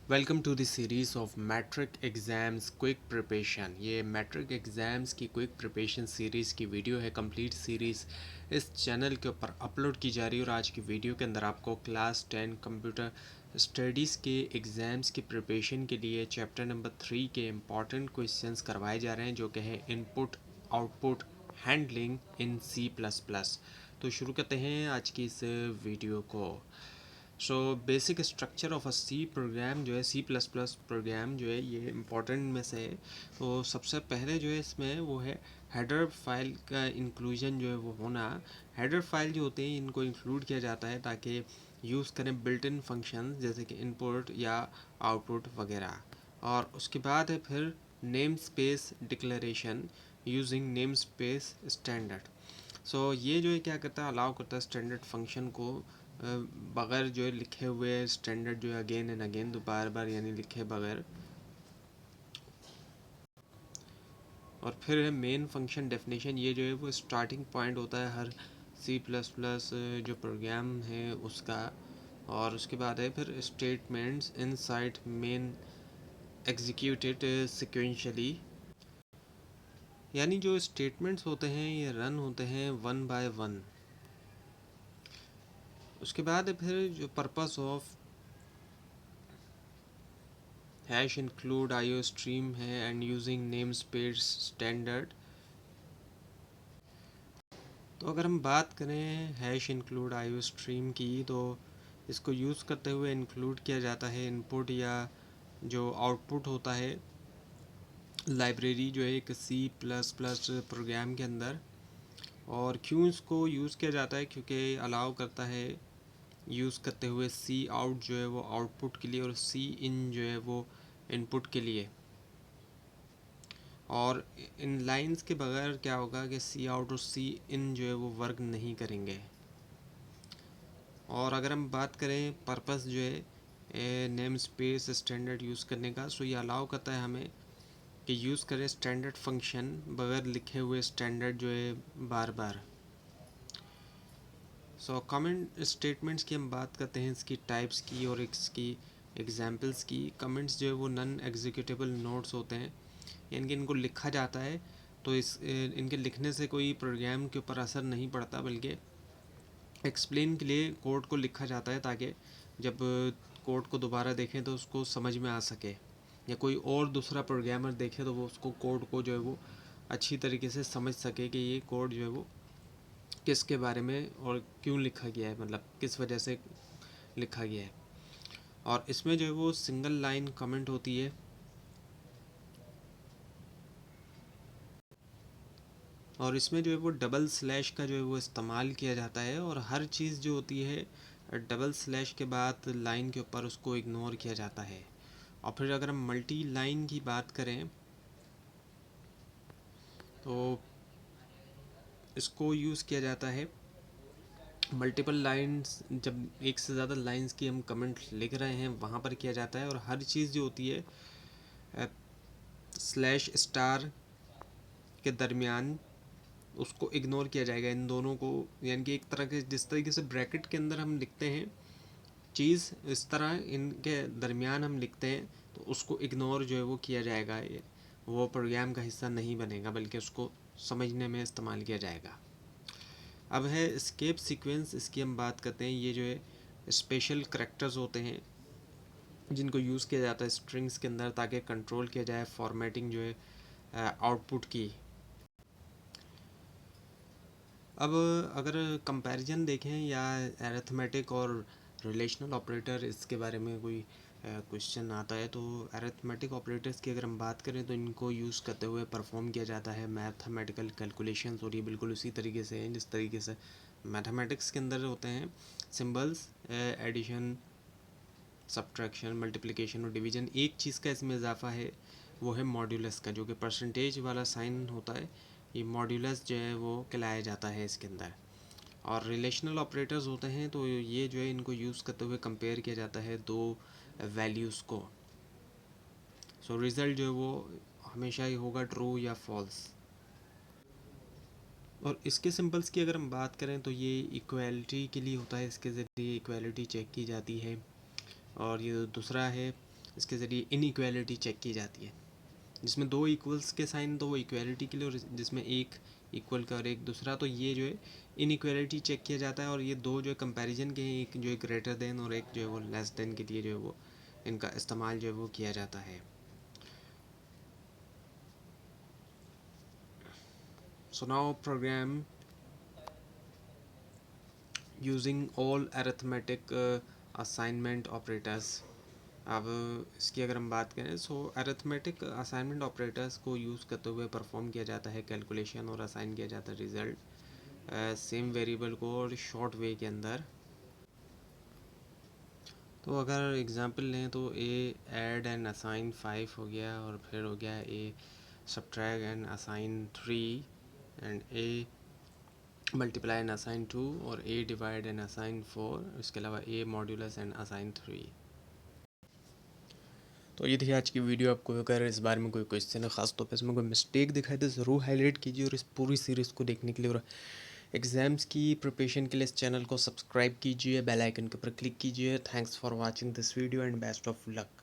Welcome to the series of matric exams quick preparation. ये matric exams की quick preparation series की video है। Complete series इस channel के ऊपर अपलोड की जा रही है और आज की वीडियो के अंदर आपको क्लास 10 कंप्यूटर स्टडीज़ के एग्ज़ाम्स की प्रिपरेशन के लिए चैप्टर नंबर 3 के इम्पॉर्टेंट क्वेश्चंस करवाए जा रहे हैं, जो कि है input output handling in C++। तो शुरू करते हैं आज की इस वीडियो को। So basic structure of a C program जो है, C++ प्रोग्राम जो है, ये इम्पोर्टेंट में से है। तो सबसे पहले जो है इसमें वो है हेडर फाइल का इंक्लूजन जो है वो होना। हेडर फाइल जो होते हैं इनको इंक्लूड किया जाता है ताकि यूज़ करें बिल्ट इन फंक्शन जैसे कि इनपुट या आउटपुट वगैरह। और उसके बाद है फिर name space declaration using name space standard. So ये जो है क्या करता है, अलाउ करता है स्टैंडर्ड फंक्शन को बगैर जो है लिखे हुए स्टैंडर्ड जो है अगेन एंड अगेन तो बार बार यानी लिखे बगैर। और फिर है मेन फंक्शन डेफिनेशन। ये जो है वो स्टार्टिंग पॉइंट होता है हर C++ जो प्रोग्राम है उसका। और उसके बाद है फिर statements inside main executed sequentially, यानी जो स्टेटमेंट्स होते हैं ये रन होते हैं वन बाय वन। उसके बाद है फिर जो purpose of hash include IO stream है and using name space standard. तो अगर हम बात करें हैश इंक्लूड आईओ स्ट्रीम की, तो इसको यूज़ करते हुए इंक्लूड किया जाता है इनपुट या जो आउटपुट होता है लाइब्रेरी जो है एक C++ प्रोग्राम के अंदर। और क्यों इसको यूज़ किया जाता है, क्योंकि अलाउ करता है यूज़ करते हुए सी आउट जो है वो आउटपुट के लिए और सी इन जो है वो इनपुट के लिए। और इन लाइंस के बगैर क्या होगा कि सी आउट और सी इन जो है वो वर्क नहीं करेंगे। और अगर हम बात करें पर्पस जो है नेम स्पेस स्टैंडर्ड यूज़ करने का, सो ये अलाउ करता है हमें कि यूज़ करें स्टैंडर्ड फंक्शन बगैर लिखे हुए स्टैंडर्ड जो है बार बार। सो कमेंट स्टेटमेंट्स की हम बात करते हैं, इसकी टाइप्स की और इसकी एग्जांपल्स की। कमेंट्स जो है वो नॉन एग्जीक्यूटेबल नोट्स होते हैं, यानी कि इनको लिखा जाता है तो इनके लिखने से कोई प्रोग्राम के ऊपर असर नहीं पड़ता, बल्कि एक्सप्लेन के लिए कोड को लिखा जाता है ताकि जब कोड को दोबारा देखें तो उसको समझ में आ सके, या कोई और दूसरा प्रोग्रामर देखे तो वो उसको कोड को जो है वो अच्छी तरीके से समझ सके कि ये कोड जो है वो किसके बारे में और क्यों लिखा गया है, मतलब किस वजह से लिखा गया है। और इसमें जो है वो सिंगल लाइन कमेंट होती है, और इसमें जो है वो डबल स्लैश का जो है वो इस्तेमाल किया जाता है। और हर चीज़ जो होती है डबल स्लैश के बाद लाइन के ऊपर उसको इग्नोर किया जाता है। और फिर अगर हम मल्टी लाइन की बात करें तो इसको यूज़ किया जाता है मल्टीपल लाइंस, जब एक से ज़्यादा लाइंस की हम कमेंट लिख रहे हैं वहाँ पर किया जाता है। और हर चीज़ जो होती है स्लैश स्टार के दरमियान उसको इग्नोर किया जाएगा, इन दोनों को। यानी कि एक तरह के जिस तरीके से ब्रैकेट के अंदर हम लिखते हैं चीज़, इस तरह इनके दरमियान हम लिखते हैं तो उसको इग्नोर जो है वो किया जाएगा। ये वो प्रोग्राम का हिस्सा नहीं बनेगा, बल्कि उसको समझने में इस्तेमाल किया जाएगा। अब है स्केप सीक्वेंस, इसकी हम बात करते हैं। ये जो है स्पेशल करैक्टर्स होते हैं जिनको यूज़ किया जाता है स्ट्रिंग्स के अंदर ताकि कंट्रोल किया जाए फॉर्मेटिंग जो है आउटपुट की। अब अगर कंपैरिजन देखें या अरिथमेटिक और रिलेशनल ऑपरेटर, इसके बारे में कोई क्वेश्चन आता है, तो अरिथमेटिक ऑपरेटर्स की अगर हम बात करें तो इनको यूज़ करते हुए परफॉर्म किया जाता है मैथमेटिकल कैलकुलेशंस। और ये बिल्कुल उसी तरीके से हैं जिस तरीके से मैथमेटिक्स के अंदर होते हैं सिंबल्स, एडिशन, सब्ट्रैक्शन, मल्टीप्लिकेशन और डिवीजन। एक चीज़ का इसमें इजाफा है वो है मॉड्यूलस का, जो कि परसेंटेज वाला साइन होता है। ये मॉड्यूलस जो है वो कहलाया जाता है इसके अंदर। और रिलेशनल ऑपरेटर्स होते हैं तो ये जो है इनको यूज़ करते हुए कंपेयर किया जाता है दो वैल्यूज़ को। सो रिज़ल्ट जो है वो हमेशा ही होगा ट्रू या फॉल्स। और इसके सिंबल्स की अगर हम बात करें तो ये इक्वालिटी के लिए होता है, इसके ज़रिए इक्वालिटी चेक की जाती है। और ये दूसरा है इसके ज़रिए इनइक्वालिटी चेक की जाती है, जिसमें दो इक्वल्स के साइन तो वो इक्वालिटी के लिए, और जिसमें एक इक्वल का और एक दूसरा, तो ये जो है इनइक्वालिटी चेक किया जाता है। और ये दो जो है कंपैरिजन के हैं, एक जो है ग्रेटर देन और एक जो है वो लेस देन के लिए जो है वो इनका इस्तेमाल जो है वो किया जाता है। So now program using all arithmetic assignment operators. अब इसकी अगर हम बात करें, सो अरिथमेटिक असाइनमेंट ऑपरेटर्स को यूज़ करते हुए परफॉर्म किया जाता है कैलकुलेशन और असाइन किया जाता है रिज़ल्ट सेम वेरिएबल को और शॉर्ट वे के अंदर। तो अगर एग्जांपल लें तो ए ऐड एंड असाइन 5 हो गया, और फिर हो गया a subtract and assign 3, and a multiply and assign 2, और ए डिवाइड एंड असाइन 4, इसके अलावा ए मॉड्यूलस एंड असाइन 3। तो ये थी आज की वीडियो। आपको अगर इस बारे में कोई क्वेश्चन है, ख़ास तौर पे इसमें कोई मिस्टेक दिखाई तो ज़रूर हाईलाइट कीजिए। और इस पूरी सीरीज़ को देखने के लिए और एग्ज़ाम्स की प्रिपरेशन के लिए इस चैनल को सब्सक्राइब कीजिए, बेल आइकन के ऊपर क्लिक कीजिए। Thanks for watching this video and best of luck.